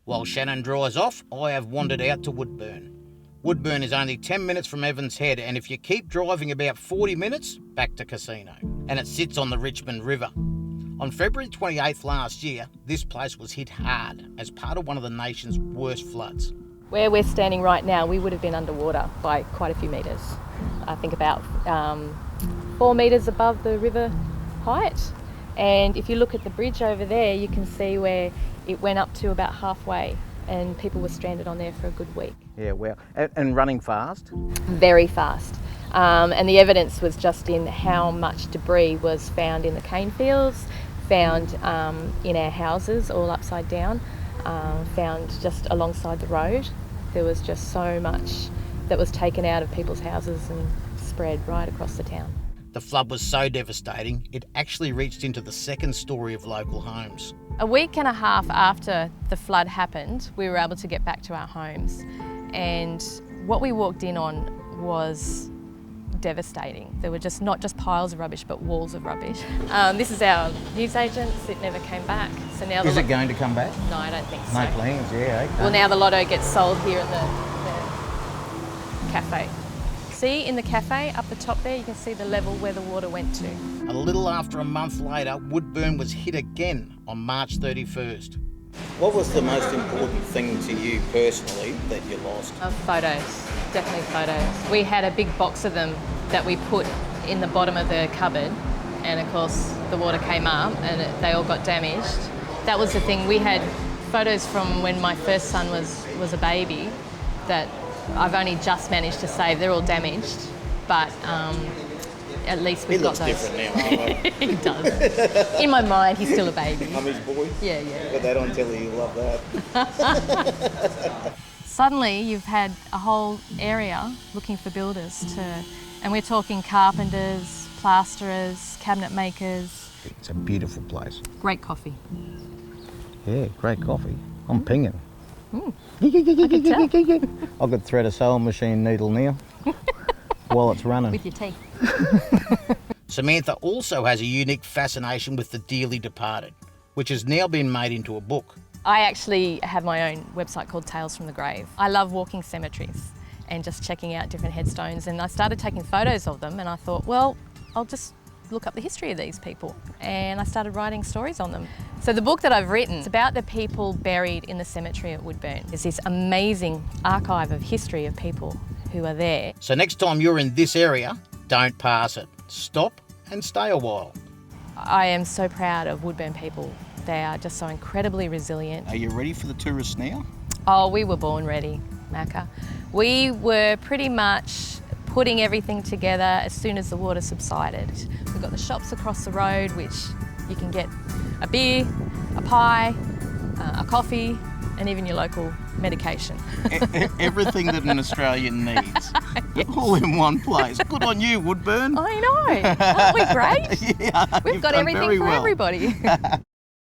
While Shannon dries off, I have wandered out to Woodburn. Woodburn is only 10 minutes from Evans Head, and if you keep driving about 40 minutes, back to Casino. And it sits on the Richmond River. On February 28th last year, this place was hit hard as part of one of the nation's worst floods. Where we're standing right now, we would have been underwater by quite a few metres. I think about 4 metres above the river height. And if you look at the bridge over there, you can see where it went up to about halfway and people were stranded on there for a good week. Yeah, wow. And running fast? Very fast. And the evidence was just in how much debris was found in the cane fields, found in our houses all upside down, found just alongside the road. There was just so much that was taken out of people's houses and spread right across the town. The flood was so devastating, it actually reached into the second story of local homes. A week and a half after the flood happened, we were able to get back to our homes. And what we walked in on was devastating. There were just not just piles of rubbish, but walls of rubbish. This is our newsagents. It never came back. So now Is it going to come back? No, I don't think so. No plans, yeah. Okay. Well, now the lotto gets sold here at the cafe. See, in the cafe up the top there, you can see the level where the water went to. A little after a month later, Woodburn was hit again on March 31st. What was the most important thing to you personally that you lost? Photos, definitely photos. We had a big box of them that we put in the bottom of the cupboard, and of course the water came up and they all got damaged. That was the thing. We had photos from when my first son was a baby that I've only just managed to save. They're all damaged, but at least we've got those. He looks different now, He does. In my mind, he's still a baby. Mummy's boy? Yeah. But they don't tell you you love that. Suddenly, you've had a whole area looking for builders and we're talking carpenters, plasterers, cabinet makers. It's a beautiful place. Great coffee. Yeah, great coffee. I'm pinging. I could tell. I could thread a sewing machine needle now while it's running. With your teeth. Samantha also has a unique fascination with the dearly departed, which has now been made into a book. I actually have my own website called Tales from the Grave. I love walking cemeteries and just checking out different headstones, and I started taking photos of them and I thought, well, I'll just look up the history of these people, and I started writing stories on them. So the book that I've written is about the people buried in the cemetery at Woodburn. There's this amazing archive of history of people who are there. So next time you're in this area, don't pass it. Stop and stay a while. I am so proud of Woodburn people. They are just so incredibly resilient. Are you ready for the tourists now? Oh, we were born ready, Macca. We were pretty much putting everything together as soon as the water subsided. We've got the shops across the road, which you can get a beer, a pie, a coffee, and even your local medication. Everything that an Australian needs. Yes. All in one place. Good on you, Woodburn. I know. Aren't we great? Yeah, We've got everything for everybody.